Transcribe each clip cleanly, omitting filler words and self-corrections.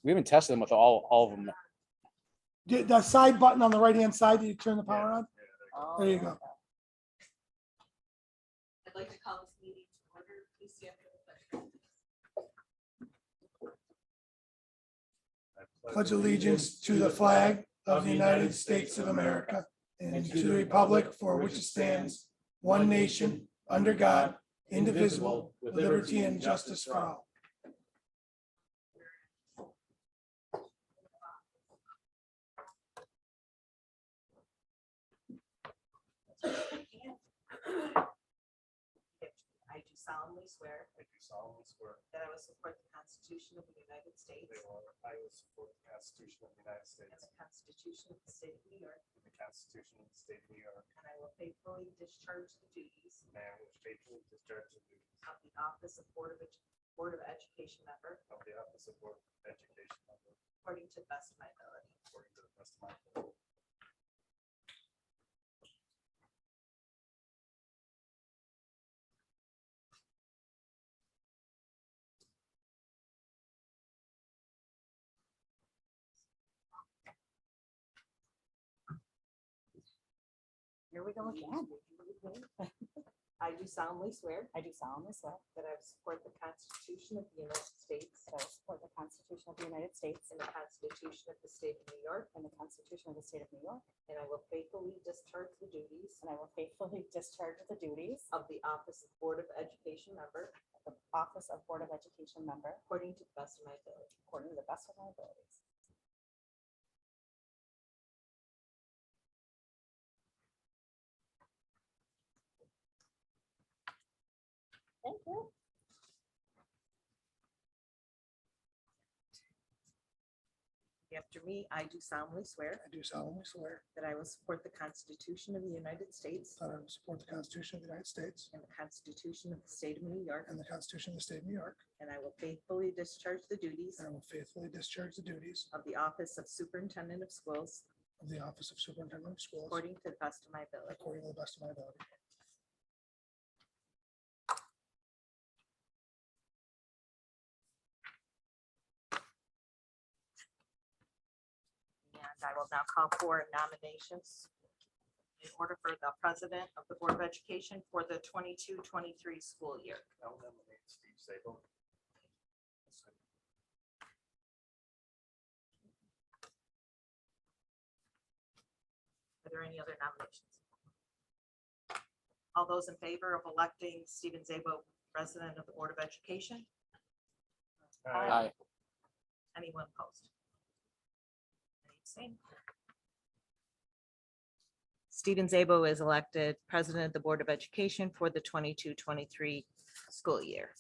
We haven't tested them with all of them. The side button on the right-hand side, you turn the power on? There you go. I'd like to call this meeting to order. Please stand for the pledge. Pledge allegiance to the flag of the United States of America and to the republic for which it stands, one nation, under God, indivisible, with liberty and justice for all. I do solemnly swear that I will support the Constitution of the United States I will support the Constitution of the United States and the Constitution of the State of New York, and the Constitution of the State of New York, and I will faithfully discharge the duties and I will faithfully discharge the duties of the office of Board of Education member of the office of Board of Education member according to the best of my ability. according to the best of my ability. Here we go again. I do solemnly swear I do solemnly swear that I will support the Constitution of the United States that I will support the Constitution of the United States and the Constitution of the State of New York, and the Constitution of the State of New York, and I will faithfully discharge the duties and I will faithfully discharge the duties of the office of Board of Education member of the office of Board of Education member according to the best of my ability. according to the best of my abilities. Thank you. After me, I do solemnly swear I do solemnly swear that I will support the Constitution of the United States that I will support the Constitution of the United States and the Constitution of the State of New York, and the Constitution of the State of New York, and I will faithfully discharge the duties and I will faithfully discharge the duties of the office of Superintendent of Schools of the office of Superintendent of Schools according to the best of my ability. according to the best of my ability. And I will now call for nominations in order for the President of the Board of Education for the 22-23 school year. I'll nominate Steve Sable. Are there any other nominations? All those in favor of electing Stephen Zabo, President of the Board of Education? Aye. Anyone opposed? Any abstain? Stephen Zabo is elected President of the Board of Education for the 22-23 school year.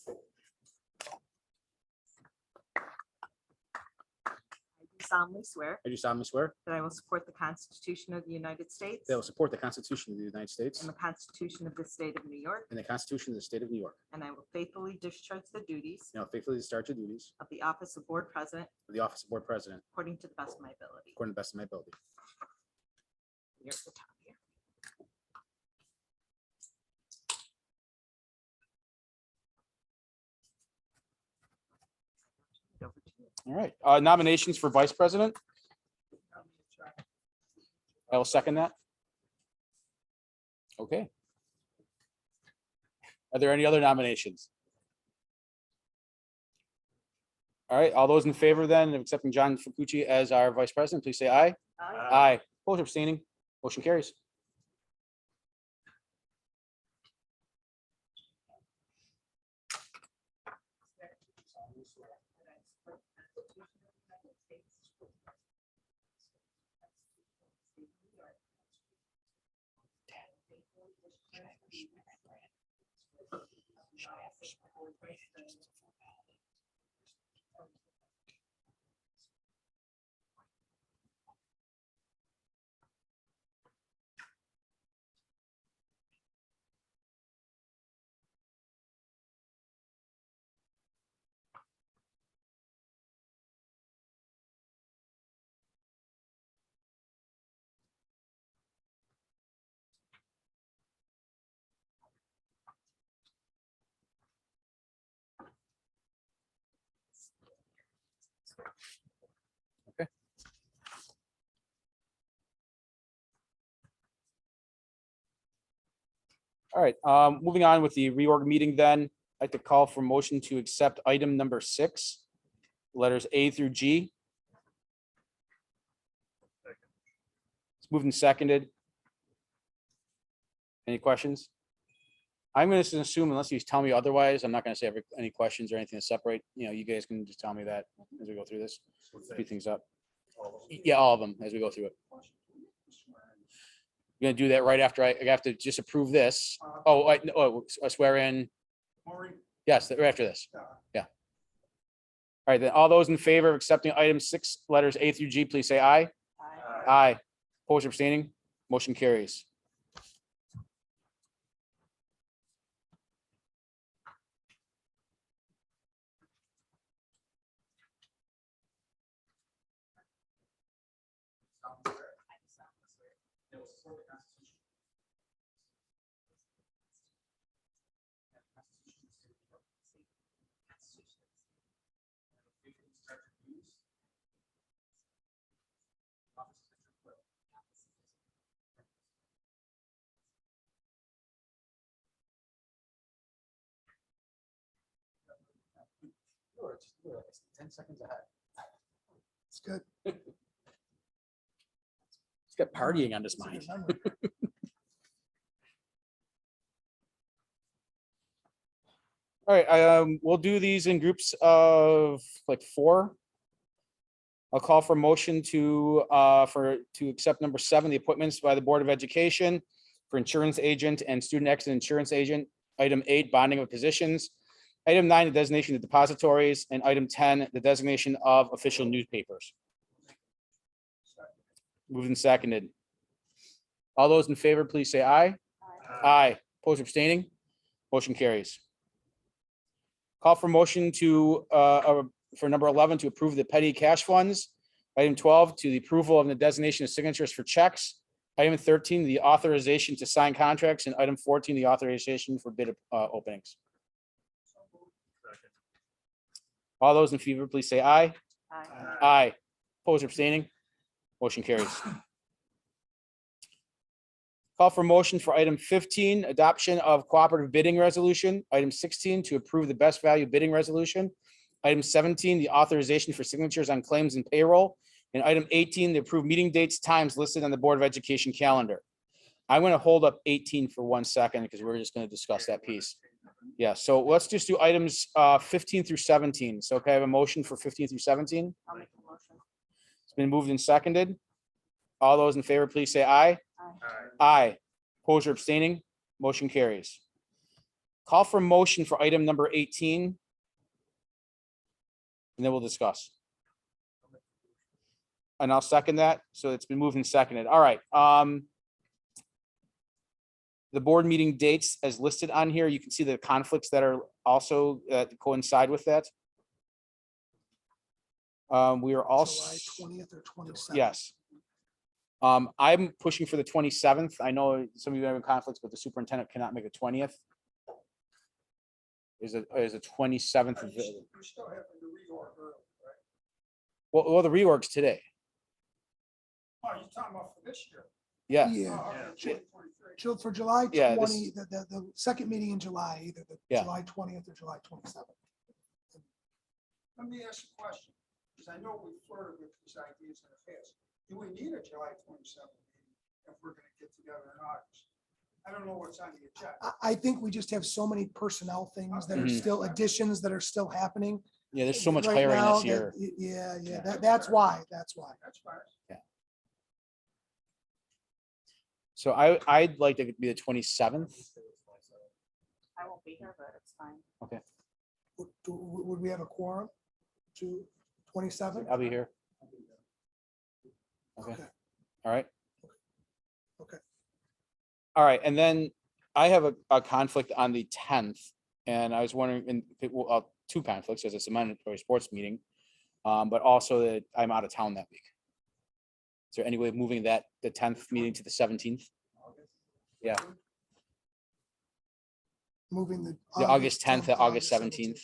I do solemnly swear I do solemnly swear that I will support the Constitution of the United States that I will support the Constitution of the United States and the Constitution of the State of New York, and the Constitution of the State of New York, and I will faithfully discharge the duties and I will faithfully discharge the duties of the office of Board President of the office of Board President according to the best of my ability. according to the best of my ability. Here's the top here. Over to you. All right, nominations for Vice President. I will second that. Okay. Are there any other nominations? All right, all those in favor then of accepting John Fukuchi as our Vice President, please say aye. Aye. Aye. Opposed or abstaining? Motion carries. All right, moving on with the reorg meeting then, I'd like to call for motion to accept item number 6, letters A through G. It's moved and seconded. Any questions? I'm going to assume unless you tell me otherwise, I'm not going to say any questions or anything to separate. You guys can just tell me that as we go through this, speed things up. Yeah, all of them as we go through it. You're gonna do that right after I have to just approve this. I swear in. Yes, right after this. Yeah. All right, then all those in favor of accepting item 6, letters A through G, please say aye. Aye. Opposed or abstaining? Motion carries. It's 10 seconds ahead. It's good. It's got partying on this mind. All right, we'll do these in groups of like 4. I'll call for motion to accept number 7, the appointments by the Board of Education for insurance agent and student accident insurance agent. Item 8, bonding of positions. Item 9, the designation of depositories, and item 10, the designation of official newspapers. Moved and seconded. All those in favor, please say aye. Aye. Opposed or abstaining? Motion carries. Call for motion to, for number 11, to approve the petty cash funds. Item 12, to the approval of the designation of signatures for checks. Item 13, the authorization to sign contracts, and item 14, the authorization for bid openings. All those in favor, please say aye. Aye. Opposed or abstaining? Motion carries. Call for motion for item 15, adoption of cooperative bidding resolution. Item 16, to approve the best value bidding resolution. Item 17, the authorization for signatures on claims and payroll. And item 18, the approved meeting dates, times listed on the Board of Education calendar. I'm going to hold up 18 for 1 second because we're just going to discuss that piece. Yeah, so let's just do items 15 through 17. So can I have a motion for 15 through 17? I'll make a motion. It's been moved and seconded. All those in favor, please say aye. Aye. Opposed or abstaining? Motion carries. Call for motion for item number 18. And then we'll discuss. And I'll second that. So it's been moved and seconded. All right. The board meeting dates as listed on here, you can see the conflicts that are also coincide with that. We are also July 20th or 27th. yes. I'm pushing for the 27th. I know some of you have conflicts, but the superintendent cannot make the 20th. Is a 27th. Well, the reorg's today. Oh, you're talking about for this year? Yeah. For July 20, Yeah, the second meeting in July, either the July 20th or July 27th. Let me ask a question, because I know we flirted with these ideas in the past. Do we need a July 27th meeting if we're going to get together in August? I don't know what's on the agenda. I think we just have so many personnel things that are Mhm. still additions that are still happening. Yeah, there's so much right hiring now this year. that- Yeah, Yeah. that's why. That's fine. So I'd like to be the 27th. I won't be here, but it's fine. Would we have a quorum to 27? I'll be here. Okay. All right. Okay. All right. And then I have a conflict on the 10th. And I was wondering, and 2 conflicts as it's a mandatory sports meeting, but also that I'm out of town that week. Is there any way of moving the 10th meeting to the 17th? Yeah, Moving the. the August 10th to August 17th.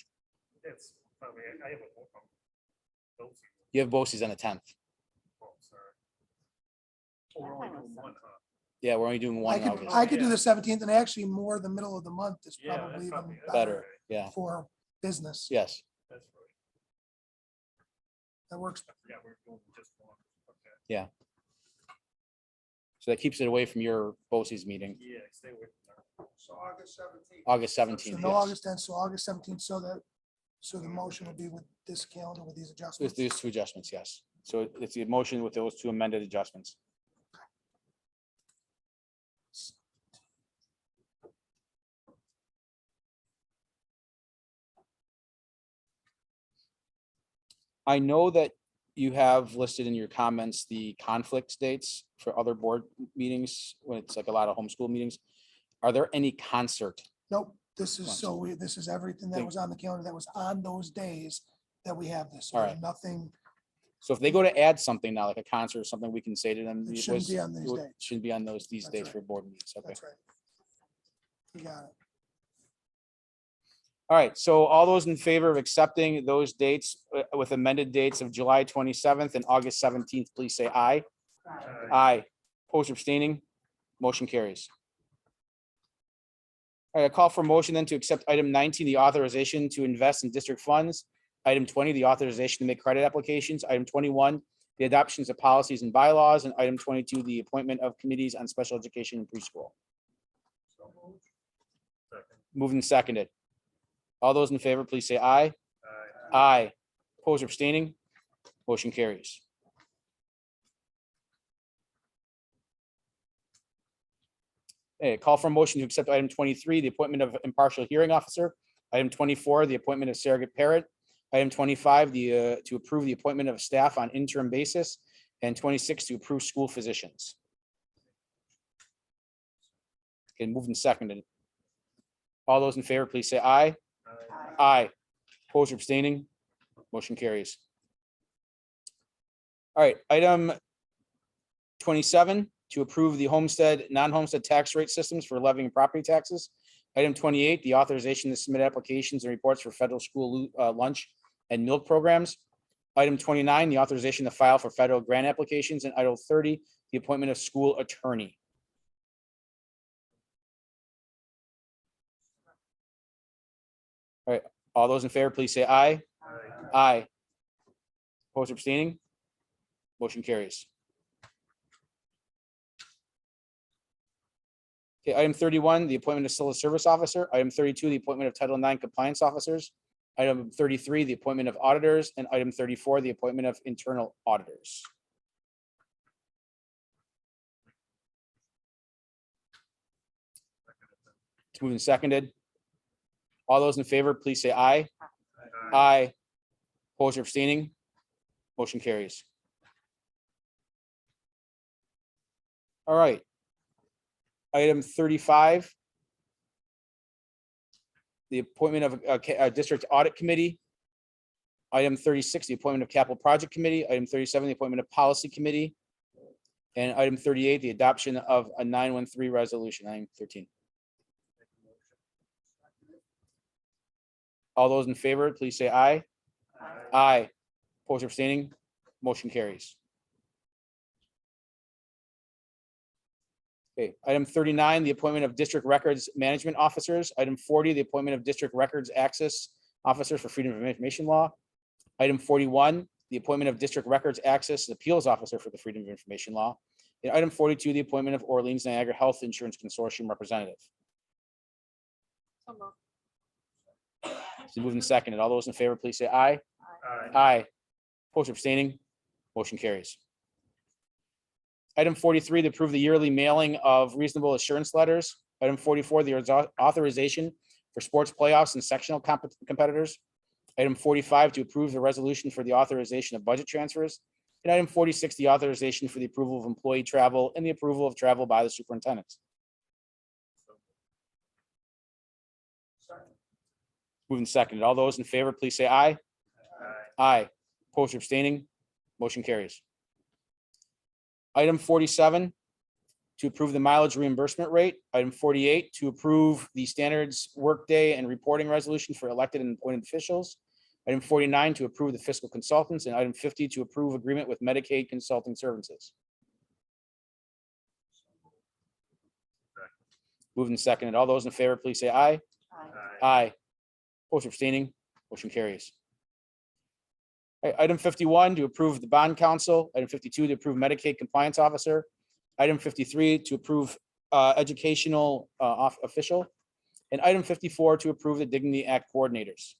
It's probably, I have a book on those. You have BOCES on the 10th. Oh, sorry. I'm We're only fine with doing that. one, huh? Yeah, we're only doing one in I August. could do the 17th, and actually more the middle of the month is Yeah, probably that's even probably Better, yeah, for business. yes. That's right. That works. Yeah, we're doing just one. Okay. So that keeps it away from your BOCES meeting, Yeah, stay with. So August 17th. August So 17th. no yes. August 10th, so August 17th, so the motion would be with this calendar with these With adjustments. these two adjustments, yes. So it's the motion with those two amended adjustments. I know that you have listed in your comments the conflict dates for other board meetings when it's like a lot of homeschool meetings. Are there any concert? Nope, this is, this is everything that was on the calendar that was on those days that we have this. So All there's right. nothing, So if they go to add something now, like a concert or something, we can say to them. It shouldn't be on these days. Shouldn't be on these That's dates right. for board meetings. Okay. that's right. You got it. All right. So all those in favor of accepting those dates with amended dates of July 27th and August 17th, please say aye. Aye. Opposed or abstaining? Motion carries. All right, I call for motion then to accept item 19, the authorization to invest in district funds. Item 20, the authorization to make credit applications. Item 21, the adoptions of policies and bylaws. And item 22, the appointment of committees on special education and preschool. So moved. Second. Moved and seconded. All those in favor, please say aye. Aye. Aye. Opposed or abstaining? Motion carries. Okay, call for a motion to accept item 23, the appointment of impartial hearing officer. Item 24, the appointment of surrogate parent. Item 25, to approve the appointment of staff on interim basis. And 26, to approve school physicians. Okay, moved and seconded. All those in favor, please say aye. Aye. Aye. Opposed or abstaining? Motion carries. All right, item 27, to approve the homestead, non-homestead tax rate systems for levying property taxes. Item 28, the authorization to submit applications and reports for federal school lunch and milk programs. Item 29, the authorization to file for federal grant applications. And item 30, the appointment of school attorney. All right, all those in favor, please say aye. Aye. Aye. Opposed or abstaining? Motion carries. Okay, item 31, the appointment of civil service officer. Item 32, the appointment of Title IX compliance officers. Item 33, the appointment of auditors. And item 34, the appointment of internal auditors. It's moved and seconded. All those in favor, please say aye. Aye. Opposed or abstaining? Motion carries. All right. Item 35. The appointment of a district audit committee. Item 36, the appointment of capital project committee. Item 37, the appointment of policy committee. And item 38, the adoption of a 913 resolution, 913. All those in favor, please say aye. Aye. Opposed or abstaining? Motion carries. Okay, item 39, the appointment of district records management officers. Item 40, the appointment of district records access officers for freedom of information law. Item 41, the appointment of district records access appeals officer for the freedom of information law. And item 42, the appointment of Orleans Niagara Health Insurance Consortium representative. So moved. So moved and seconded. All those in favor, please say aye. Aye. Aye. Opposed or abstaining? Motion carries. Item 43, to approve the yearly mailing of reasonable assurance letters. Item 44, the authorization for sports playoffs and sectional competitors. Item 45, to approve the resolution for the authorization of budget transfers. And item 46, the authorization for the approval of employee travel and the approval of travel by the superintendent. Moved and seconded. All those in favor, please say aye. Aye. Opposed or abstaining? Motion carries. Item 47, to approve the mileage reimbursement rate. Item 48, to approve the standards workday and reporting resolution for elected and appointed officials. Item 49, to approve the fiscal consultants. And item 50, to approve agreement with Medicaid consulting services. Moved and seconded. All those in favor, please say aye. Aye. Aye. Opposed or abstaining, motion carries. All right, item 51, to approve the bond council. Item 52, to approve Medicaid compliance officer. Item 53, to approve educational official. And item 54, to approve the Dignity Act coordinators.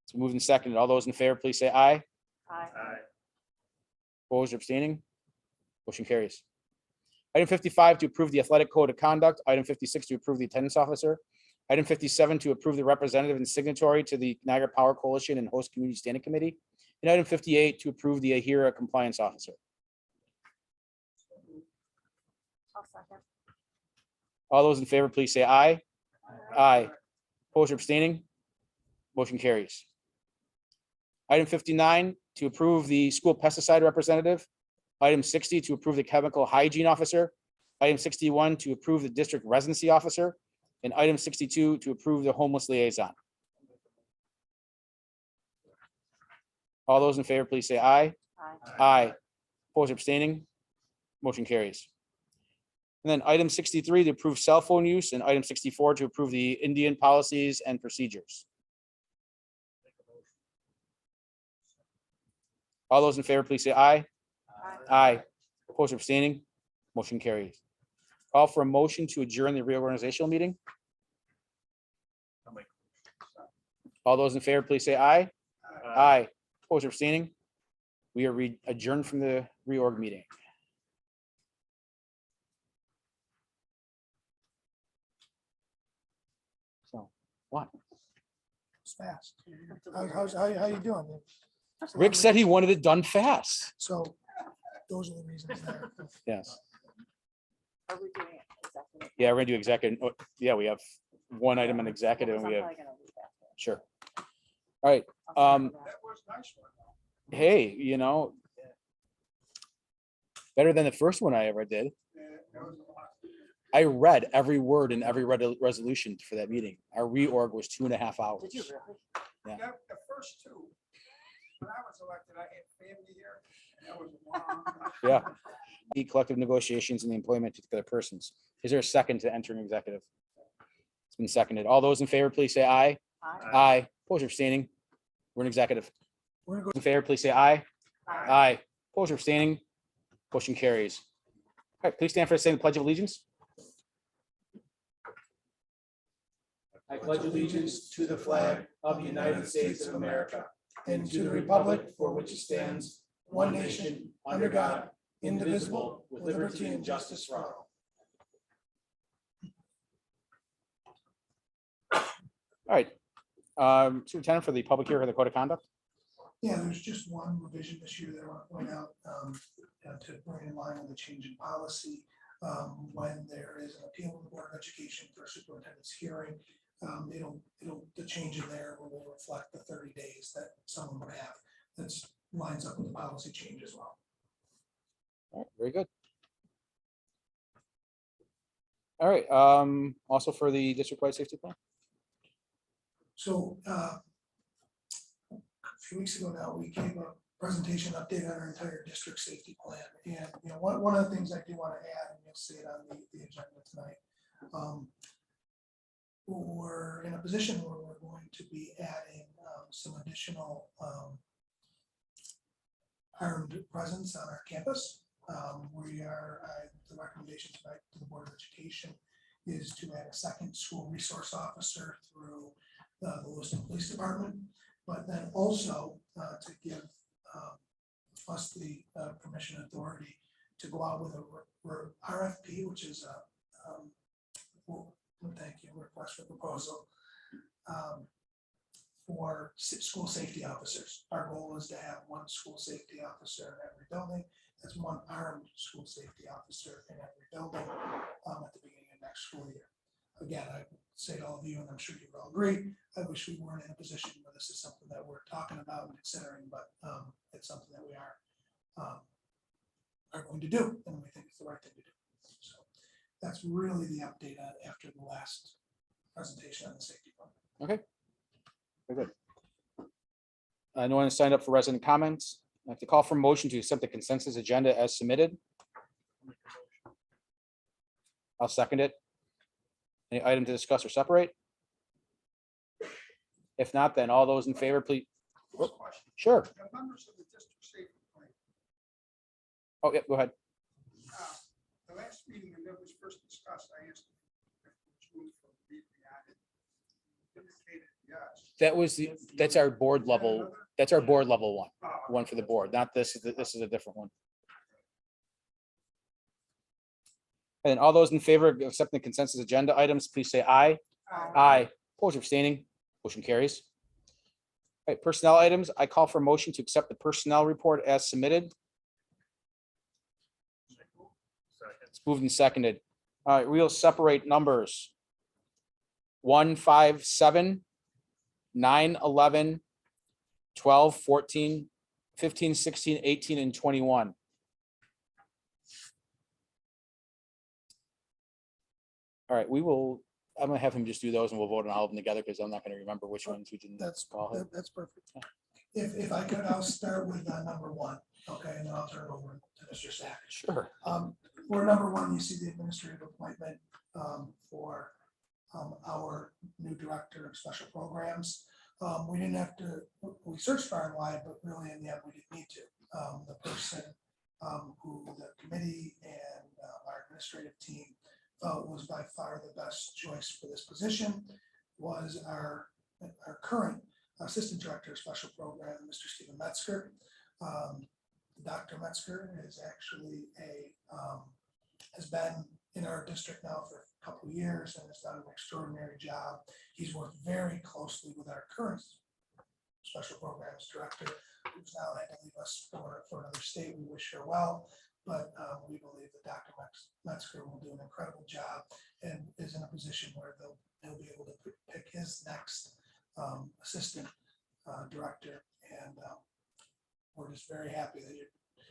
So moved and seconded. All those in favor, please say aye. Aye. Opposed or abstaining, motion carries. Item 55, to approve the athletic code of conduct. Item 56, to approve the attendance officer. Item 57, to approve the representative and signatory to the Niagara Power Coalition and Host Community Standing Committee. And item 58, to approve the AHIRA compliance officer. I'll second. All those in favor, please say aye. Aye. Opposed or abstaining, motion carries. Item 59, to approve the school pesticide representative. Item 60, to approve the chemical hygiene officer. Item 61, to approve the district residency officer. And item 62, to approve the homeless liaison. All those in favor, please say aye. Aye. Aye. Opposed or abstaining, motion carries. And then item 63, to approve cell phone use, and item 64, to approve the Indian policies and procedures. All those in favor, please say aye. Aye. Opposed or abstaining, motion carries. Call for a motion to adjourn the reorganizational meeting. All those in favor, please say aye. Aye. Opposed or abstaining, we are adjourned from the reorg meeting. So, what? It's fast. How you doing? Rick said he wanted it done fast. So those are the reasons there. Yes. Are we doing it executive? Yeah, we're gonna do executive. Yeah, we have one item in executive and we I'm have, probably gonna leave after. sure. All right, I'll second that. That was nice one. hey, better than the first one I ever did. Yeah, that was a lot. I read every word in every resolution for that meeting. Our reorg was 2.5 hours. Did you really? Yeah, the first two, when I was elected, I had family here, and that was a long. Yeah. The collective negotiations and the employment of other persons. Is there a second to entering executive? It's been seconded. All those in favor, please say aye. Aye. Aye. Opposed or abstaining? We're in executive. We're gonna go. In favor, please say aye. Aye. Aye. Opposed or abstaining? Motion carries. All right, please stand for saying the Pledge of Allegiance. I pledge allegiance to the flag of the United States of America and to the republic for which it stands, one nation, under God, indivisible, with liberty and justice for all. All right. Superintendent for the public hearing of the code of conduct. Yeah, there's just one revision this year that I want to point out to bring in line with the change in policy. When there is an appeal to the Board of Education for superintendent's hearing, the change in there will reflect the 30 days that someone would have. That lines up with the policy change as well. All right, very good. All right, also for the district-wide safety plan. So a few weeks ago now, we gave a presentation update on our entire district safety plan. And one of the things I do want to add, and you'll see it on the agenda tonight. We're in a position where we're going to be adding some additional armed presence on our campus. The recommendation tonight to the Board of Education is to add a second school resource officer through the Lewiston Police Department, but then also to give us the permission authority to go out with a RFP, which is request for proposal for school safety officers. Our goal is to have one school safety officer in every building. That's one armed school safety officer in every building at the beginning of next school year. Again, I say to all of you, and I'm sure you all agree, I wish we weren't in a position where this is something that we're talking about and considering, but it's something that we are going to do, and we think it's the right thing to do. So that's really the update after the last presentation on the safety plan. Okay. Very good. No one signed up for resident comments. I'd like to call for motion to accept the consensus agenda as submitted. Make a motion. I'll second it. Any item to discuss or separate? If not, then all those in favor, please. Quick question. Sure. The members of the district safety plan, Oh, yeah, go ahead. the last meeting when that was first discussed, I asked if it was moved from B beyond it. Indicated yes. That was that's our board level. That's our board level one. Uh, One for the board, not this. This is a different one. And all those in favor of accepting the consensus agenda items, please say aye. Aye. Opposed or abstaining, motion carries. All right, personnel items, I call for a motion to accept the personnel report as submitted. Second. It's moved and seconded. All right, we'll separate numbers. 1, 5, 7, 9, 11, 12, 14, 15, 16, 18, and 21. All right, I'm gonna have him just do those and we'll vote on all of them together because I'm not gonna remember which ones we didn't. That's, call him. that's perfect. If I could, I'll start with number one, okay, and then I'll turn it over to Mr. Sack. Sure. For number one, you see the administrative appointment for our new director of special programs. We didn't have to, we searched far and wide, but really in the end, we didn't need to. The person who the committee and our administrative team felt was by far the best choice for this position was our current assistant director of special program, Mr. Stephen Metzger. Dr. Metzger is actually has been in our district now for a couple of years and has done an extraordinary job. He's worked very closely with our current special programs director, who's now had to leave us for another state. We wish her well, but we believe that Dr. Metzger will do an incredible job and is in a position where he'll be able to pick his next assistant director. And we're just very happy that you're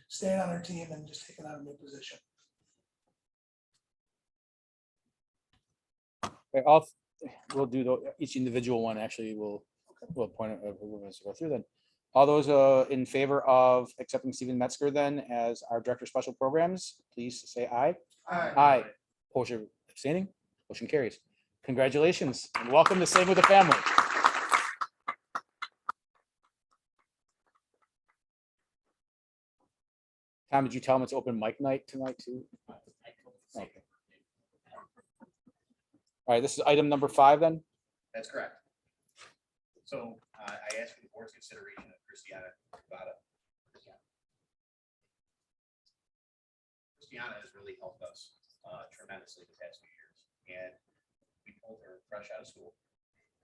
staying on our team and just taking on a new position. Okay, we'll do each individual one. Actually, we'll point it. We'll go through then. All those in favor of accepting Stephen Metzger then as our director of special programs, please say aye. Aye. Opposed or abstaining, motion carries. Congratulations and welcome to Staying with the Family. Tom, did you tell him it's open mic night tonight too? Okay. All right, this is item number 5 then. That's correct. So I ask for the board's consideration of Christiana Covada. Christiana has really helped us tremendously the past few years. And we pulled her fresh out of school.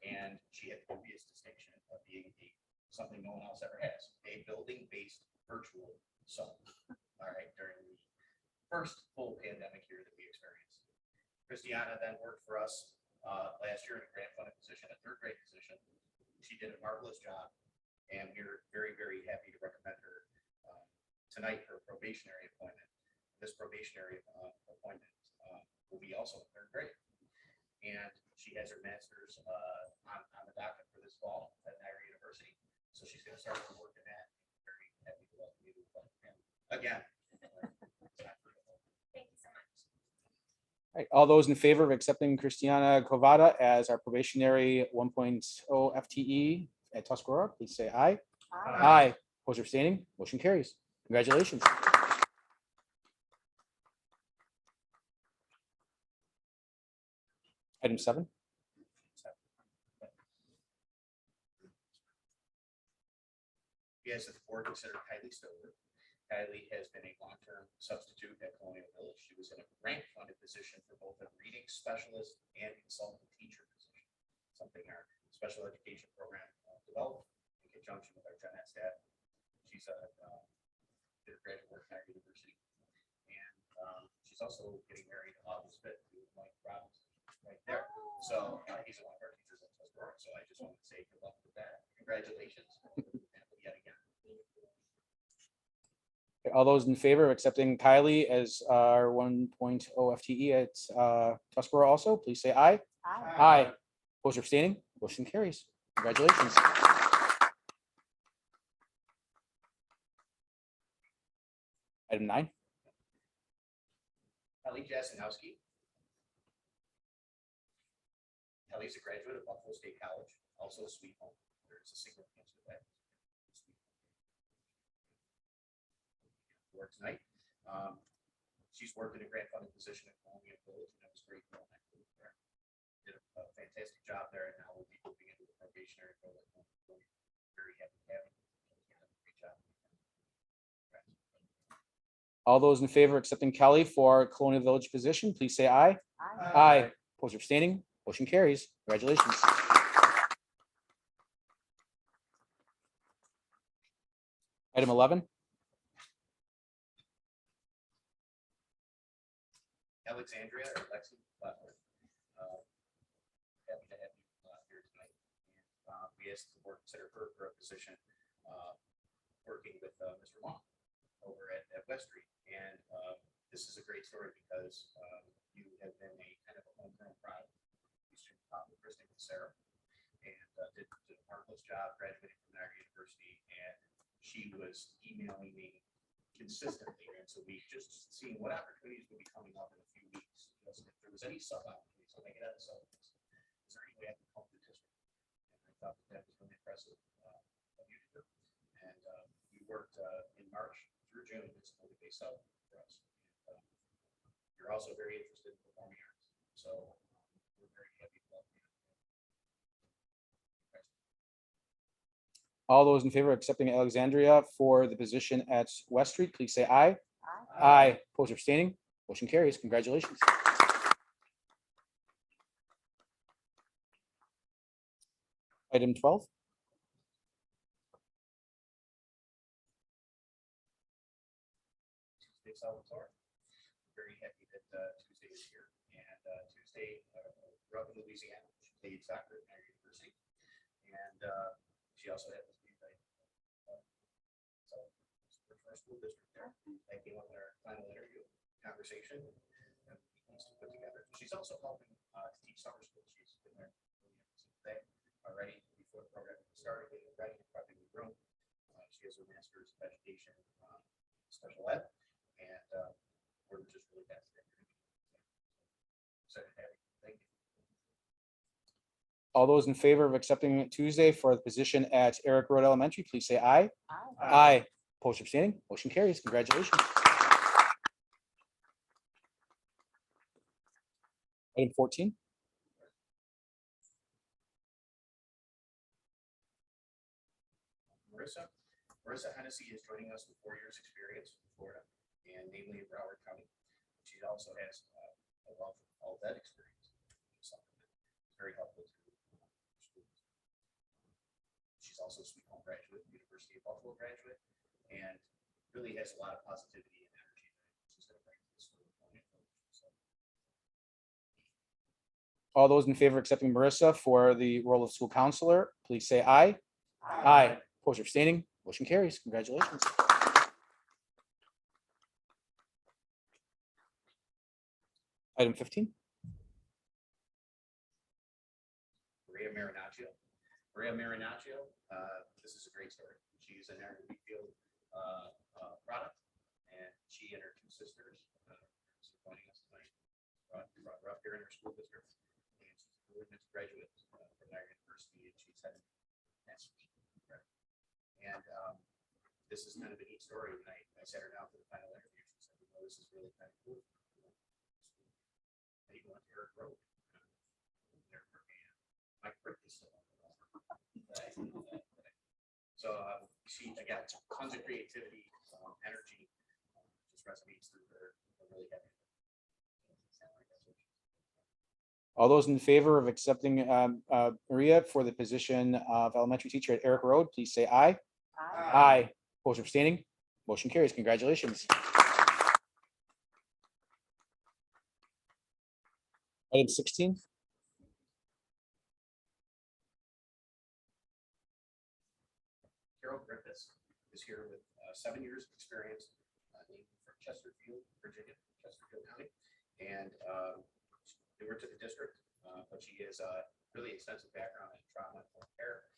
And she had previous distinction of being something no one else ever has, a building-based virtual sub. All right, during the first full pandemic year that we experienced. Christiana then worked for us last year in a grant funded position, a 3rd grade position. She did a marvelous job, and we're very, very happy to recommend her tonight for a probationary appointment. This probationary appointment will be also in 3rd grade, and she has her master's on the docket for this fall at Niagara University. So she's going to start to work in that. Very happy to welcome you again. Thank you so much. All right, all those in favor of accepting Christiana Covada as our probationary 1.0 FTE at Tuscarora, please say aye. Aye. Opposed or abstaining, motion carries. Congratulations. Item 7. Yes, the board considered Kylie Stover. Kylie has been a long-term substitute at Colonial Village. She was in a grant-funded position for both a reading specialist and consultant teacher position, something our special education program developed in conjunction with our Gen Ed staff. She's did a graduate work at University, and she's also getting married in August 5th to Mike Robbins right there. So he's one of our teachers at Tuscarora. So I just wanted to say good luck with that. Congratulations yet again. All those in favor of accepting Kylie as our 1.0 FTE at Tuscarora also, please say aye. Aye. Opposed or abstaining, motion carries. Congratulations. Item 9. Kelly Jasinowski. Kelly's a graduate of Buffalo State College, also a sweet home. There's a significance to that. For tonight. She's worked in a grant funded position at Columbia Village, and it was great knowing that group there. Did a fantastic job there, and now we'll be moving into the probationary role. Very happy to have him. Great job. All those in favor of accepting Kelly for Colonial Village position, please say aye. Aye. Aye. Opposed or abstaining, motion carries. Congratulations. Item 11. Alexandria or Lexi Butler. Happy to have you here tonight. And, we asked the board to consider her for a position working with Mr. Long over at West Street. And this is a great story because you have been a kind of a homegrown product. You started out with Kristen and Sarah and did a marvelous job graduating from Niagara University. And she was emailing me consistently. And so we just seeing what opportunities would be coming up in a few weeks. If there was any sub opportunities, I'll make it out of sub. Is there any way I can help the district? And I thought that was really impressive of you to do. And we worked in March through June. It's a fully based sub for us. And, you're also very interested in performing arts. So we're very happy to welcome you. All those in favor of accepting Alexandria for the position at West Street, please say aye. Aye. Aye. Opposed or abstaining, motion carries. Congratulations. Item 12. Tuesday Salvatore. Very happy that Tuesday is here. And Tuesday grew up in Louisiana. She played soccer at Niagara University. And she also had this our school district there. That came up in our final interview conversation that he wants to put together. She's also helping to teach summer school. She's been there today already before the program started, getting ready and prepping the room. She has her master's of education special ed, and we're just really fascinated. Excited to have you. Thank you. All those in favor of accepting Tuesday for the position at Eric Road Elementary, please say aye. Aye. Aye. Opposed or abstaining, motion carries. Congratulations. Item 14. Marissa Hennessy is joining us with 4 years experience in Florida, and namely in Broward County. She also has a wealth of all that experience, which is something that's very helpful to students. She's also a Sweet Home graduate, University of Buffalo graduate, and really has a lot of positivity and energy that she's going to bring to the school. So, All those in favor of accepting Marissa for the role of school counselor, please say aye. Aye. Opposed or abstaining, motion carries. Congratulations. Item 15. Maria Marinaccio. Maria Marinaccio, this is a great story. She's an Aaron Field product, and she and her 2 sisters are joining us tonight. Brought her up here in her school district, and she's a brilliant graduate from Niagara University, and she's had a master's. And this is kind of a neat story. When I sat her down for the final interview, she said, "Oh, this is really kind of cool." And even went to Eric Road. There for me. My birthday still. So she got tons of creativity, energy, just resonates through her. I'm really happy. All those in favor of accepting Maria for the position of elementary teacher at Eric Road, please say aye. Aye. Opposed or abstaining, motion carries. Congratulations. Item 16. Carol Griffiths is here with 7 years of experience from Chesterfield, Virginia, Chesterfield County, and newer to the district, but she has a really extensive background in trauma and home care,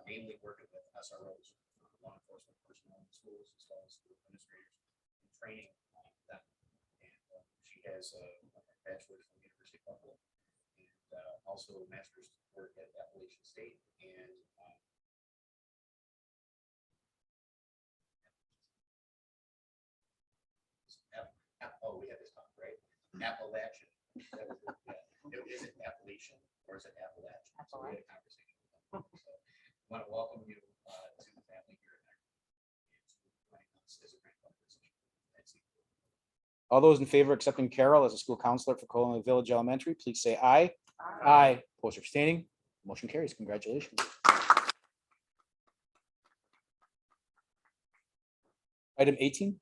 namely working with SROs, law enforcement personnel in schools, as well as school administrators, and training them. And she She has a bachelor's from the University of Buffalo and also a master's work at Appalachian State and oh, we had this talk, right? Appalachian. That was it, yeah. Is it Appalachian or is it Appalachian? So we had a conversation. So want to welcome you to the family here at All those in favor of accepting Carol as a school counselor for Colonial Village Elementary, please say aye. Aye. Opposed or abstaining, motion carries. Congratulations. Item 18.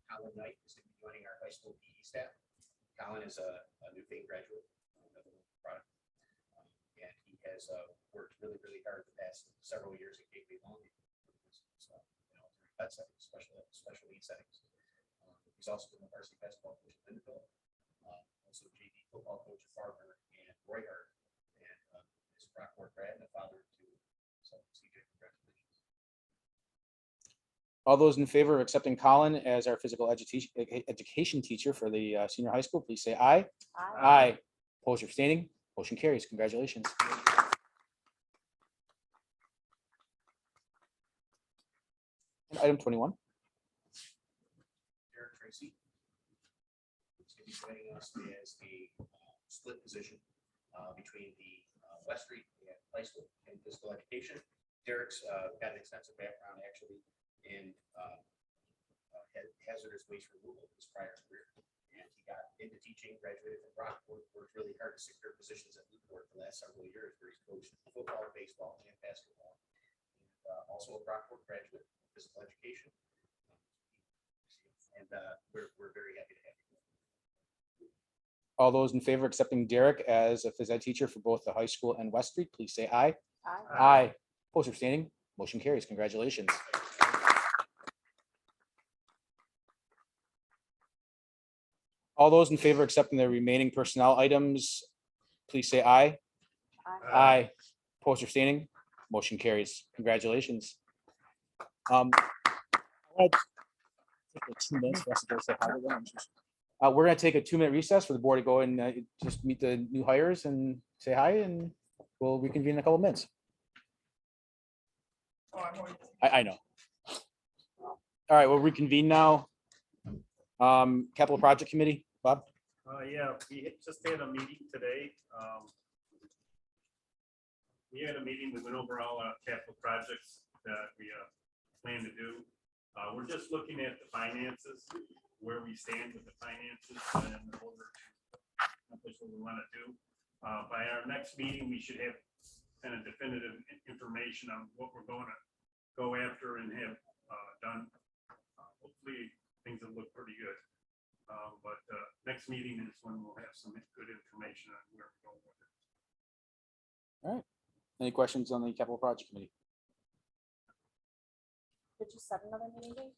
Colin Knight is going to be joining our high school PE staff. Colin is a new Newfane graduate of the product, and he has worked really, really hard the past several years at Gateway Long. So, pet settings, special needs settings. He's also been the varsity basketball coach at Lindenville, also JV football coach at Farmer and Roy Hart, and is a Rockport grad and a father to so CJ. Congratulations. All those in favor of accepting Colin as our physical education teacher for the senior high school, please say aye. Aye. Opposed or abstaining, motion carries. Congratulations. And item 21. Eric Tracy is going to be joining us as the split position between the West Street and high school and physical education. Derek's got an extensive background actually in hazardous waste removal in his prior career. And he got into teaching, graduated from Rockport, worked really hard to secure positions at Newport the last several years where he's coached football, baseball, and basketball. And, also a Rockport graduate, physical education. And we're very happy to have you. All those in favor of accepting Derek as a phys ed teacher for both the high school and West Street, please say aye. Aye. Opposed or abstaining, motion carries. Congratulations. All those in favor of accepting the remaining personnel items, please say aye. Aye. Opposed or abstaining, motion carries. Congratulations. I'd like to take 2 minutes for us to go say hi to them. We're going to take a 2-minute recess for the board to go and just meet the new hires and say hi, and we'll reconvene in a couple of minutes. I know. All right, we'll reconvene now. Capital Project Committee, Bob? Yeah, we just had a meeting today. We had a meeting, we went over all our capital projects that we plan to do. We're just looking at the finances, where we stand with the finances and in order to accomplish what we want to do. By our next meeting, we should have kind of definitive information on what we're going to go after and have done. Hopefully things will look pretty good. But next meeting is when we'll have some good information on where we're going with it. All right. Any questions on the Capital Project Committee? Did you set another meeting date?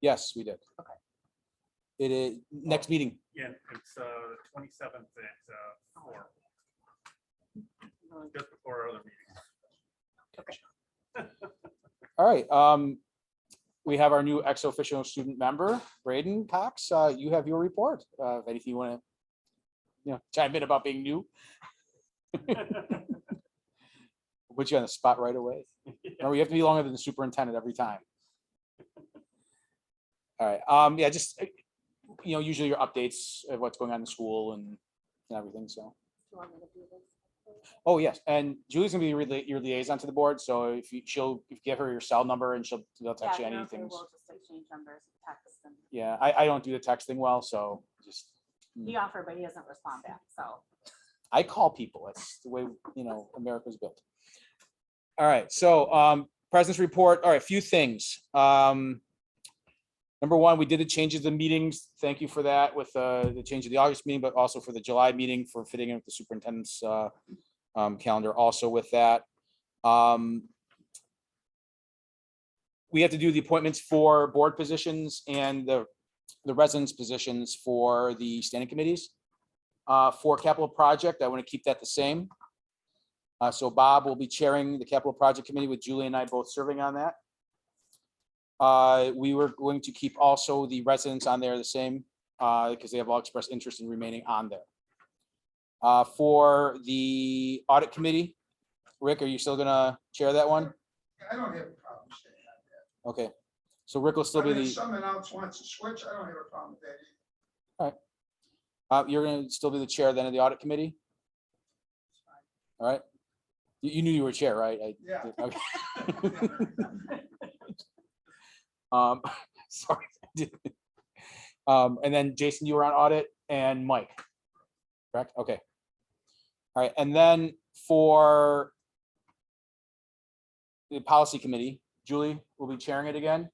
Yes, we did. Okay. It is next meeting. Yeah, it's 27th at 4, just before our other meeting. Okay. All right. We have our new ex officio student member, Braden Cox. You have your report. If anything you want to chime in about being new. Put you on the spot right away. No, you have to be longer than the superintendent every time. All right. Yeah, just usually your updates of what's going on in the school and everything. So. Do you want me to do this? Oh yes, and Julie's gonna be your liaison to the board. So if you give her your cell number and she'll text you anything. We'll just exchange numbers, text, and Yeah, I don't do the texting well, so just. he offered, but he doesn't respond back. So I call people. That's the way America's built. All right, so President's report. All right, a few things. Number one, we did the changes to the meetings. Thank you for that with the change of the August meeting, but also for the July meeting for fitting in with the superintendent's calendar. Also with that, we have to do the appointments for board positions and the residence positions for the standing committees. For capital project, I want to keep that the same. So Bob will be chairing the capital project committee with Julie and I both serving on that. We were going to keep also the residents on there the same, because they have all expressed interest in remaining on there. For the audit committee, Rick, are you still gonna chair that one? I don't have a problem saying that. Okay, so Rick will still I be mean, if the, someone else wants to switch, I don't have a problem with that either. you're gonna still be the chair then of the audit committee? All right. You knew you were chair, right? Yeah. Okay. Sorry. And then Jason, you were on audit, and Mike, correct? Okay. All right, and then for the policy committee, Julie will be chairing it again,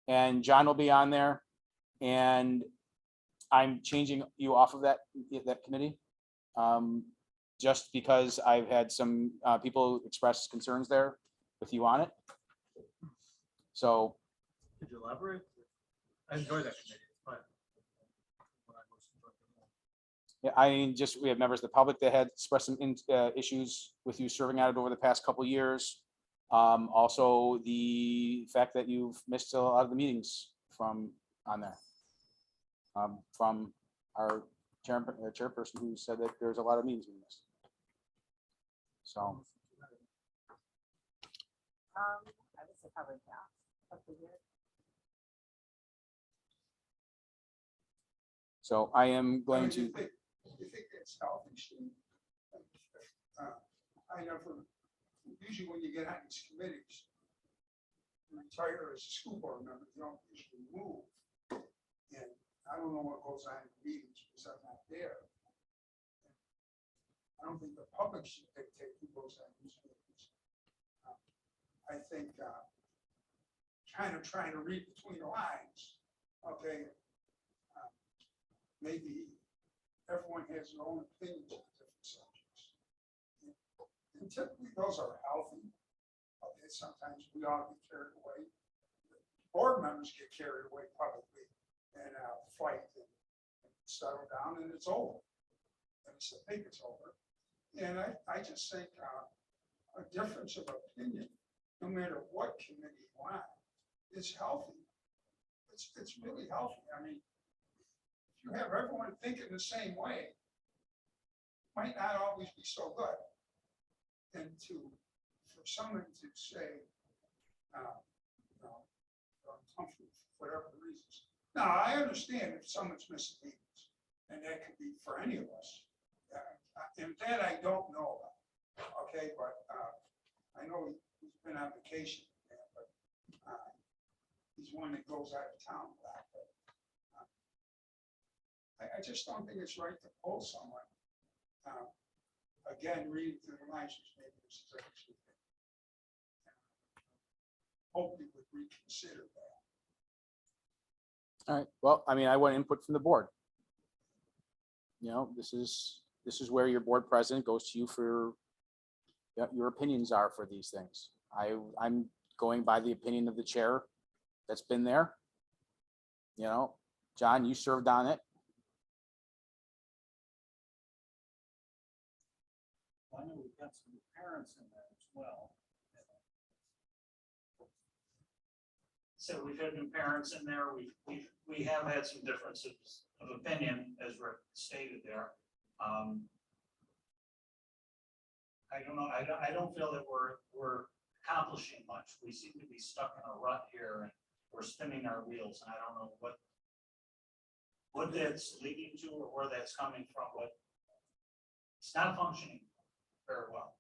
and John will be on there, and I'm changing you off of that committee. Just because I've had some people express concerns there with you on it. So, Could you elaborate? I enjoy that committee. It's fun. yeah, I mean, just, we have members of the public that had expressed some issues with you serving on it over the past couple years. Also, the fact that you've missed a lot of the meetings from on there. From our chairperson who said that there's a lot of meetings we missed. So, I would say probably half of the year. so I am going I mean, to, you think that's healthy, Steve? I never, usually when you get on these committees, you retire as a school board member, you don't usually move. And I don't know what goes on in meetings because I'm not there. I don't think the public should dictate who goes on these meetings. I think kind of trying to read between the lines, okay, maybe everyone has their own opinions on different subjects. And typically those are healthy. Okay, sometimes we all get carried away. Board members get carried away publicly and fight and settle down and it's over. At least I think it's over. And I just think a difference of opinion, no matter what committee you want, is healthy. It's really healthy. I mean, if you have everyone thinking the same way, might not always be so good. And for someone to say, no, I'm comfortable for whatever the reasons. Now, I understand if someone's missing meetings, and that could be for any of us. And that I don't know about. Okay, but I know he's been on vacation, but he's one that goes out of town a lot. But I just don't think it's right to pull someone. Again, reading through the lines, maybe this is actually. Hope you would reconsider that. all right, well, I mean, I want input from the board. You know, this is where your board president goes to you for your opinions are for these things. I'm going by the opinion of the chair that's been there. You know, John, you served on it. I know we've got some parents in there as well. So we've had new parents in there. We have had some differences of opinion, as Rick stated there. I don't know. I don't feel that we're accomplishing much. We seem to be stuck in a rut here, and we're spinning our wheels. And I don't know what that's leading to or where that's coming from. But it's not functioning very well.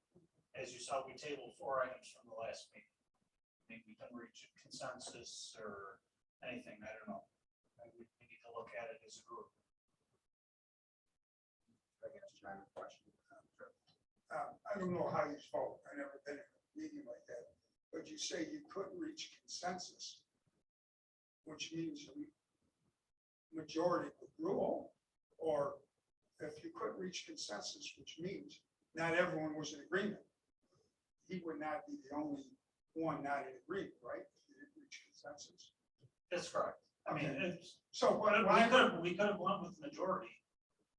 As you saw, we tabled 4 items from the last meeting. Maybe we can reach a consensus or anything. I don't know. We need to look at it as a group. I guess John, a question. I don't know how you vote. I've never been in a meeting like that. But you say you couldn't reach consensus, which means a majority would rule, or if you couldn't reach consensus, which means not everyone was in agreement. He would not be the only one not in agreement, right? If you didn't reach consensus. That's correct. I mean, Okay. it's, So what we could have went with majority,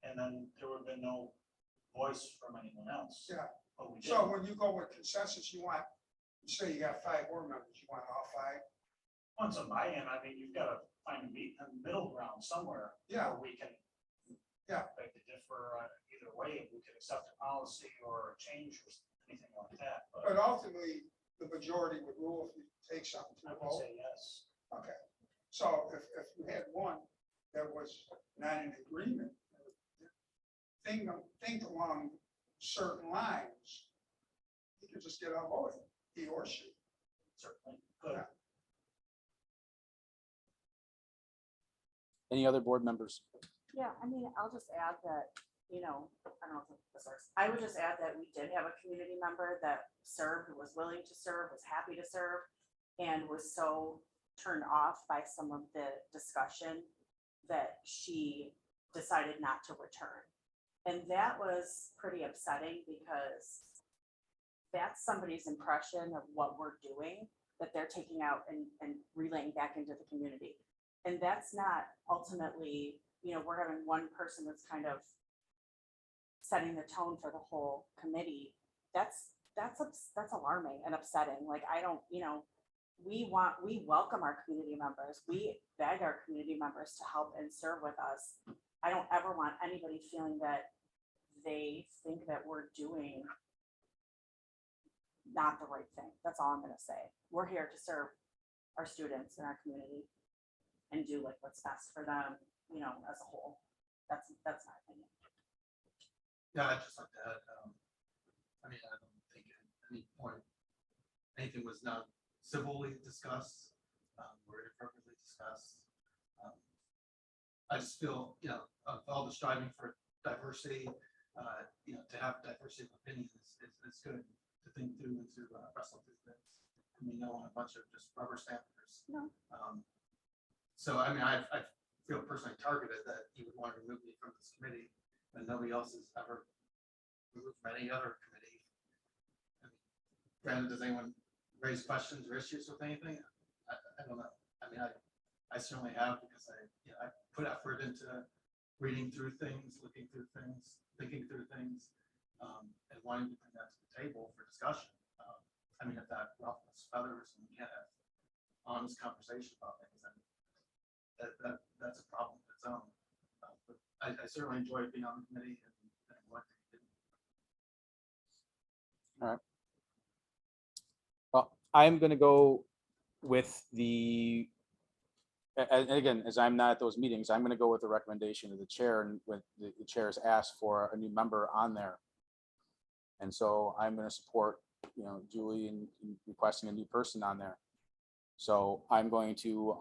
and then there would have been no voice from anyone else. Yeah. But we So didn't. when you go with consensus, you say you got 5 board members, you want all 5? once on my end, I mean, you've got to find a middle ground somewhere. Yeah. Where we can. Yeah. Like to differ either way, if we could accept a policy or a change or anything like that, But ultimately, the majority would rule if you take something to I a would vote. say yes. Okay, so if you had one that was not in agreement, think along certain lines, he could just get outvoted, he or she. Certainly could. Any other board members? Yeah, I mean, I'll just add that, I don't know if this works. I would just add that we did have a community member that served, was willing to serve, was happy to serve, and was so turned off by some of the discussion that she decided not to return. And that was pretty upsetting because that's somebody's impression of what we're doing that they're taking out and relaying back into the community. And that's not ultimately, we're having one person that's kind of setting the tone for the whole committee. That's alarming and upsetting. Like, I don't, we welcome our community members. We beg our community members to help and serve with us. I don't ever want anybody feeling that they think that we're doing not the right thing. That's all I'm gonna say. We're here to serve our students in our community and do like what's best for them, as a whole. That's my opinion. Yeah, I'd just like to add, I don't think at any point anything was not civilly discussed, or inappropriately discussed. I just feel, of all the striving for diversity, to have diversity of opinions is good to think through and to wrestle through things. We don't want a bunch of just rubber stampers. No. So, I feel personally targeted that you would want to remove me from this committee, and nobody else has ever removed from any other committee. Granted, does anyone raise questions or issues with anything? I don't know. I certainly have, because I put effort into reading through things, looking through things, thinking through things, and wanting to bring that to the table for discussion. If that ruffles feathers and we can't have honest conversation about things, then that's a problem of its own. But I certainly enjoyed being on the committee and what they did. All right. Well, I'm going to go with and again, as I'm not at those meetings, I'm going to go with the recommendation of the chair, and when the chair has asked for a new member on there. And so I'm going to support, Julie in requesting a new person on there. So I'm going to,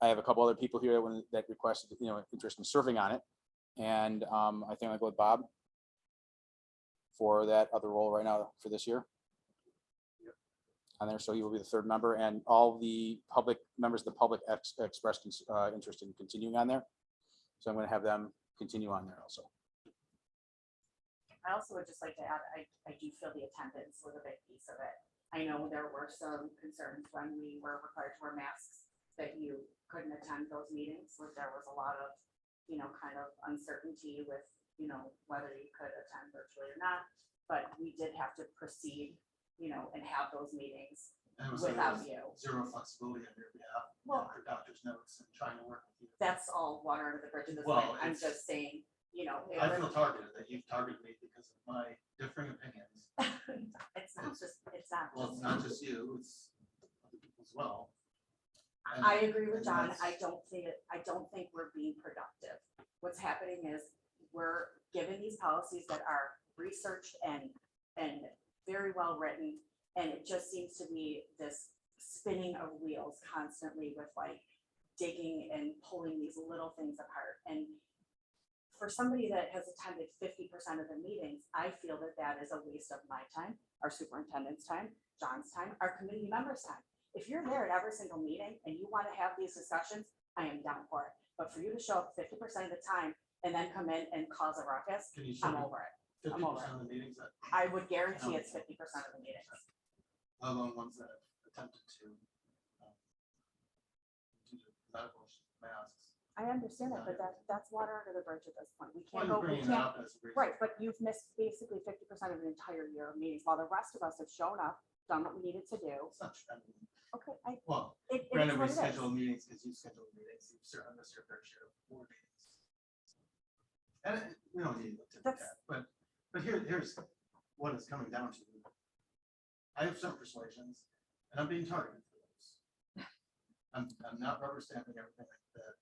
I have a couple other people here that requested, interest in serving on it. And I think I'll go with Bob for that other role right now for this year. On there, so he will be the third member, and all the members of the public expressed interest in continuing on there. So I'm going to have them continue on there also. I also would just like to add, I do feel the attendance was a big piece of it. I know there were some concerns when we were required to wear masks that you couldn't attend those meetings, where there was a lot of, kind of uncertainty with, whether you could attend virtually or not. But we did have to proceed, and have those meetings And it was without you. zero flexibility on your behalf, Well, for doctor's notes and trying to work with you. that's all water under the bridge at this Well, point. I'm it's- just saying, I feel targeted, that you've targeted me because of my differing opinions. it's not just, Well, it's not just you, it's other people as well. And- I agree with and John. that's- I don't think we're being productive. What's happening is we're given these policies that are researched and very well written. And it just seems to be this spinning of wheels constantly with like digging and pulling these little things apart. And for somebody that has attended 50% of the meetings, I feel that that is a waste of my time, our superintendent's time, John's time, our community members' time. If you're there at every single meeting and you want to have these discussions, I am down for it. But for you to show up 50% of the time and then come in and cause a ruckus, Can you show I'm me over it. 50% of the meetings that, I would guarantee it's 50% of the meetings. let alone ones that have attempted to do the medical masks? I understand that, but that's water under the bridge at this point. We Well, can't you're go, we bringing that can't, up as a reason. right, but you've missed basically 50% of an entire year of meetings, while the rest of us have shown up, done what we needed to do. It's not true. I mean, Okay, well, it's granted, we what it is. schedule meetings because you schedule meetings, you've certainly missed your fair share of board meetings. And we don't need to look at That's- that, but here's what it's coming down to. I have some persuasions, and I'm being targeted for those. I'm not rubber stamping everything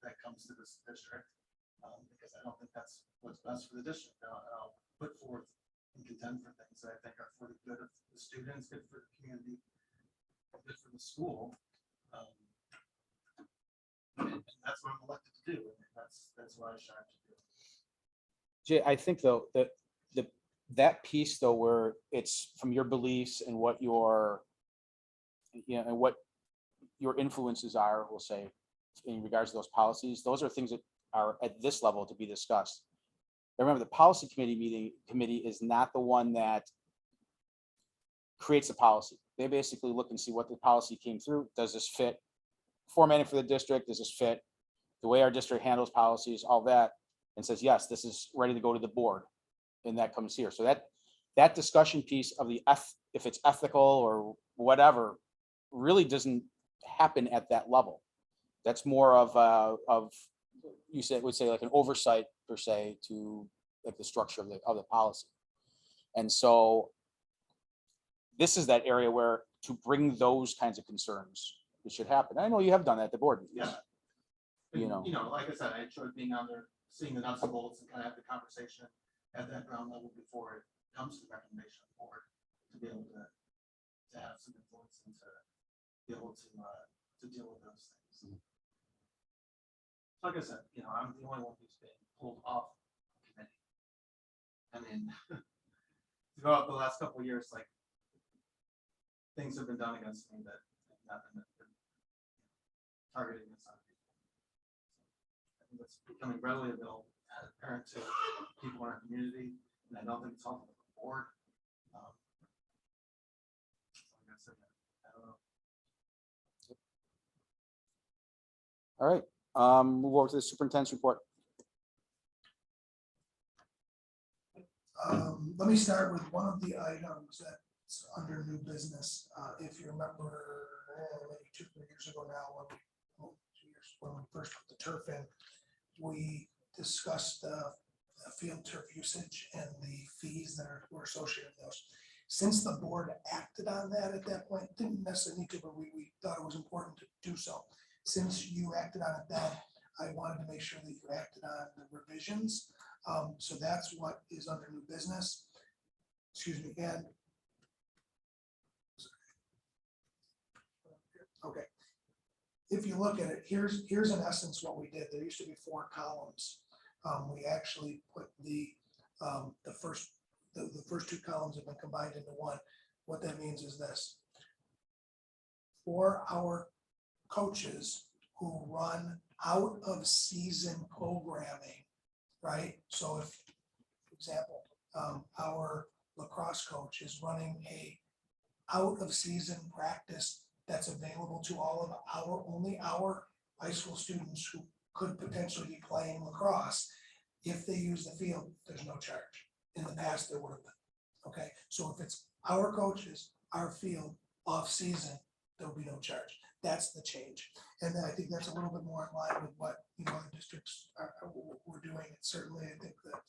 that comes to this district, because I don't think that's what's best for the district. I'll put forth and contend for things that I think are for the good of the students, good for the community, good for the school. And that's what I'm elected to do. And that's what I strive to do. Jay, I think though, that piece though, where it's from your beliefs and what your, and what your influences are, we'll say, in regards to those policies, those are things that are at this level to be discussed. Remember, the policy committee is not the one that creates the policy. They basically look and see what the policy came through. Does this fit formatting for the district? Does this fit the way our district handles policies, all that? And says, yes, this is ready to go to the board. And that comes here. So that discussion piece of if it's ethical or whatever really doesn't happen at that level. That's more of you would say like an oversight per se to like the structure of the policy. And so this is that area where to bring those kinds of concerns, it should happen. I know you have done that at the board meetings. Yeah. You know. Like I said, I enjoyed being on there, seeing the nuts and bolts and kind of have the conversation at that ground level before it comes to the recommendation of the board to be able to have some influence and to be able to deal with those things. Like I said, I'm the only one who's been pulled off the committee. I mean, throughout the last couple of years, like things have been done against me that have not been targeted against other people. I think that's becoming readily apparent to people in our community, and I don't think it's helpful to the board. Like I said, I don't know. All right. Move over to the superintendent's report. Let me start with one of the items that's under new business. If you remember, maybe 2-3 years ago now, when we first put the turf in, we discussed the field turf usage and the fees that were associated with those. Since the board acted on that at that point, didn't necessarily need to, but we thought it was important to do so. Since you acted on it then, I wanted to make sure that you acted on the revisions. So that's what is under new business. Excuse me, and okay. If you look at it, here's in essence what we did. There used to be 4 columns. We actually put the first 2 columns have been combined into one. What that means is this: for our coaches who run out of season programming, right? So if, for example, our lacrosse coach is running a out of season practice that's available to all of only our high school students who could potentially be playing lacrosse. If they use the field, there's no charge. In the past, there would have been. Okay, so if it's our coaches, our field off season, there'll be no charge. That's the change, and I think that's a little bit more in line with what other districts we're doing. And certainly, I think that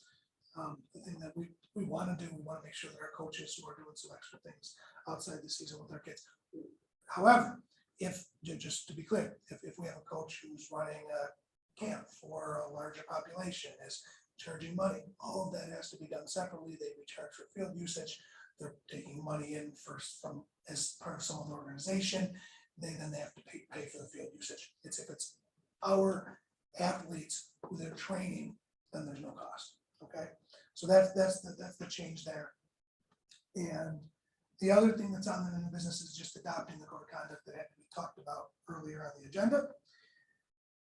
the thing that we want to do, we want to make sure that our coaches who are doing some extra things outside the season with their kids. However, if just to be clear, if we have a coach who's running a camp for a larger population, is charging money, all of that has to be done separately. They be charged for field usage. They're taking money in from as part of some of the organization. They have to pay for the field usage. It's if it's our athletes who they're training, then there's no cost. Okay, so that's the change there. And the other thing that's on the new business is just adopting the code of conduct that had to be talked about earlier on the agenda.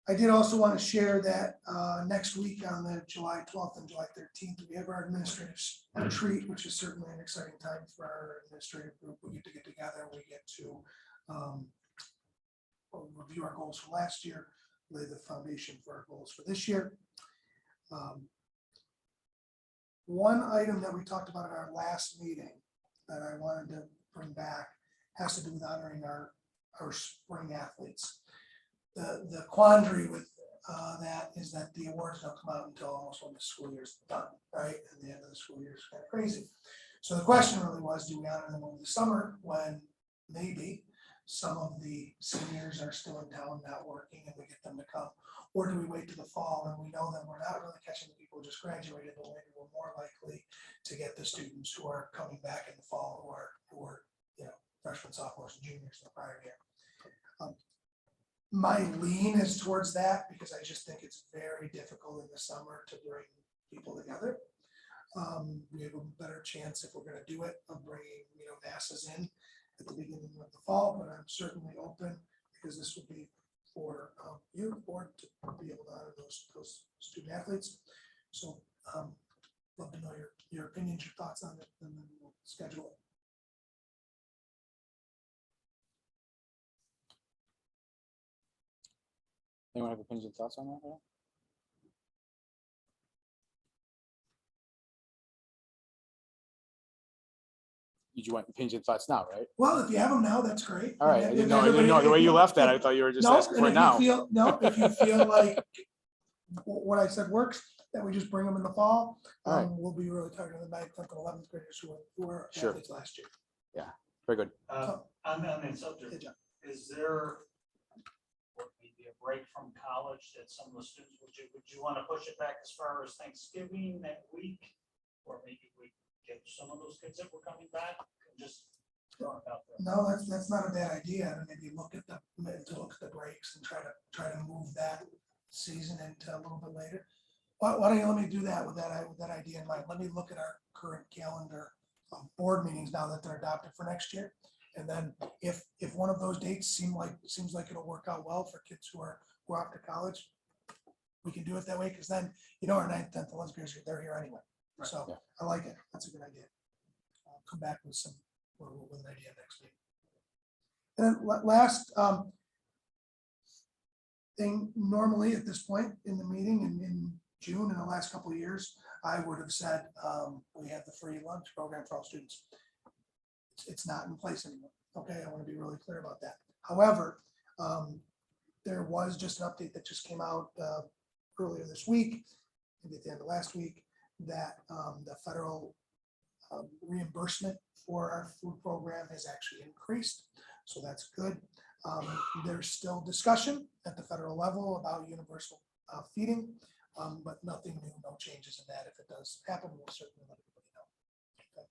I did also want to share that next week on the July 12th and July 13th, we have our administrative retreat, which is certainly an exciting time for our administrative group. We get together, we get to review our goals for last year, lay the foundation for our goals for this year. One item that we talked about at our last meeting that I wanted to bring back has to do with honoring our spring athletes. The quandary with that is that the awards don't come out until almost when the school year's done, right? And the end of the school year is kind of crazy. So the question really was, do we honor them over the summer when maybe some of the seniors are still in town not working and we get them to come? Or do we wait to the fall and we know that we're not really catching the people who just graduated, but maybe we're more likely to get the students who are coming back in the fall who are freshmen, sophomores, and juniors in the prior year. My lean is towards that because I just think it's very difficult in the summer to bring people together. We have a better chance if we're going to do it of bringing masses in at the beginning of the fall, but I'm certainly open because this will be for you, the board, to be able to honor those student athletes. So love to know your opinions, your thoughts on it, and then we'll schedule it. Anyone have opinions and thoughts on that? You want opinions and thoughts now, right? Well, if you have them now, that's great. All right. And I if didn't know everybody- the way you left that. I thought you were just No, asking and for it if now. if you feel like what I said works, that we just bring them in the fall. All right. We'll be really targeting the 9th, 10th, and 11th graders who were Sure. athletes last year. Very good. On that Hey, subject, John. is there maybe a break from college that some of the students, would you want to push it back as far as Thanksgiving that week? Or maybe we get some of those kids that were coming back and just throw it out there? No, that's not a bad idea. And maybe look at the breaks and try to move that season into a little bit later. Why don't you let me do that with that idea in mind? Let me look at our current calendar of board meetings now that they're adopted for next year. And then if one of those dates seems like it'll work out well for kids who are off to college, we can do it that way, because then our 9th, 10th, 11th graders, they're here anyway. So Yeah. I like it. That's a good idea. I'll come back with an idea next week. And then last thing, normally at this point in the meeting in June, in the last couple of years, I would have said we have the free lunch program for all students. It's not in place anymore. Okay, I want to be really clear about that. However, there was just an update that just came out earlier this week, maybe at the end of last week, that the federal reimbursement for our food program has actually increased. So that's good. There's still discussion at the federal level about universal feeding, but nothing new, no changes in that. If it does happen, we'll certainly let everybody know. Okay.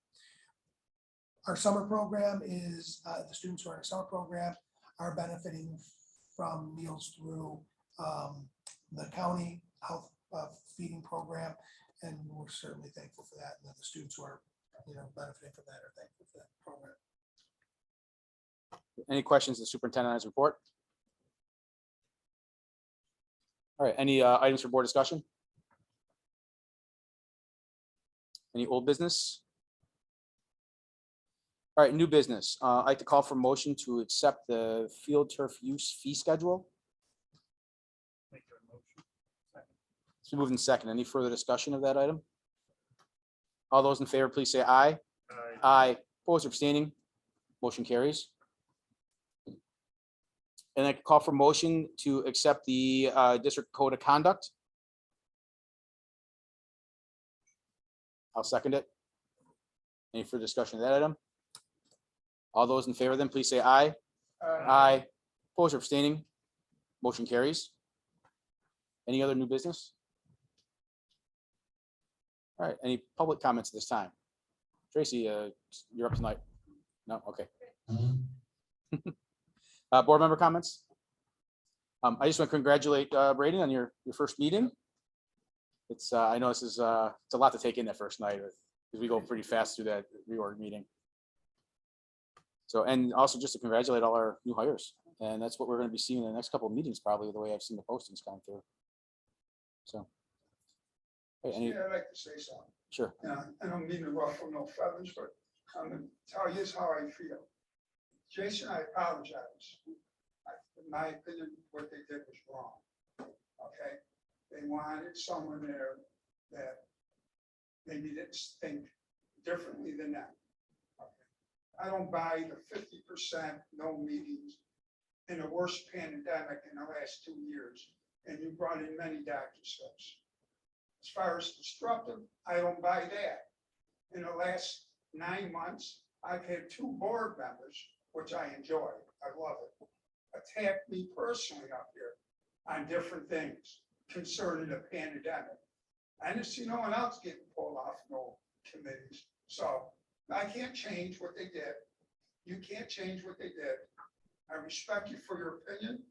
Our summer program is, the students who are in a summer program are benefiting from meals through the county health feeding program, and we're certainly thankful for that. And that the students who are benefiting from that are thankful for that program. Any questions? The superintendent has report. All right. Any items for board discussion? Any old business? All right, new business. I'd like to call for motion to accept the field turf use fee schedule. Make your motion. It's been moved in second. Any further discussion of that item? All those in favor, please say aye. Aye. Opposed or abstaining? Motion carries. And I call for motion to accept the district code of conduct. I'll second it. Any further discussion of that item? All those in favor, then please say aye. Aye. Opposed or abstaining? Motion carries. Any other new business? All right, any public comments at this time? Tracy, you're up tonight. No, okay. Board member comments? I just want to congratulate Brady on your first meeting. It's I know this is it's a lot to take in that first night because we go pretty fast through that reorg meeting. So, and also just to congratulate all our new hires, and that's what we're going to be seeing in the next couple of meetings, probably the way I've seen the postings come through. So, hey, any, Yeah, I'd like to say something. sure. I don't mean to ruffle no feathers, but I'm gonna tell you how I feel. Jason, I apologize. In my opinion, what they did was wrong. okay? They wanted someone there that maybe didn't think differently than them. Okay. I don't buy the 50% no meetings in the worst pandemic in the last 2 years, and you brought in many doctorships. As far as disruptive, I don't buy that. In the last 9 months, I've had 2 board members, which I enjoy, I love it, attack me personally up here on different things concerning the pandemic. I didn't see no one else getting pulled off no committees, so I can't change what they did. You can't change what they did. I respect you for your opinion.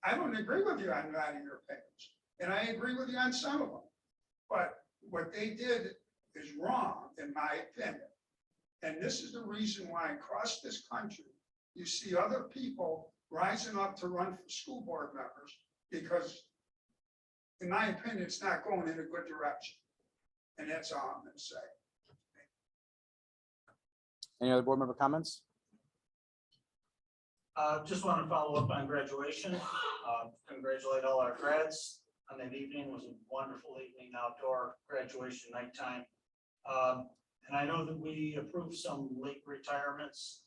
I don't agree with you on a lot of your opinions, and I agree with you on some of them. But what they did is wrong, in my opinion. And this is the reason why across this country, you see other people rising up to run for school board members, because in my opinion, it's not going in a good direction. And that's all I'm gonna say. Any other board member comments? Just want to follow up on graduation. Congratulate all our grads on that evening. It was a wonderful evening, outdoor graduation nighttime. And I know that we approved some late retirements,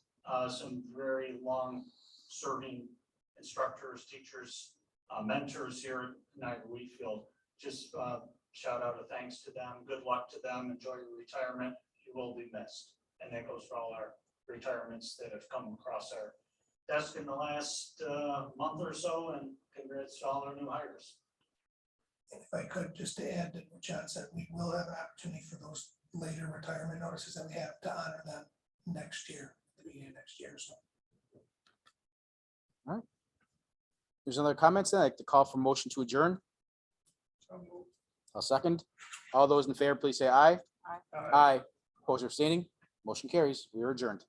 some very long serving instructors, teachers, mentors here at Niagara Wheatfield. Just shout out a thanks to them. Good luck to them. Enjoy your retirement. You will be missed. And that goes for all our retirements that have come across our desk in the last month or so, and congrats to all our new hires. If I could, just to add to what John said, we will have an opportunity for those later retirement notices that we have to honor them next year, at the beginning of next year, so. There's another comments, then I'd like to call for motion to adjourn. So moved. I'll second. All those in favor, please say aye. Aye. Aye. Opposed or abstaining? Motion carries. We are adjourned.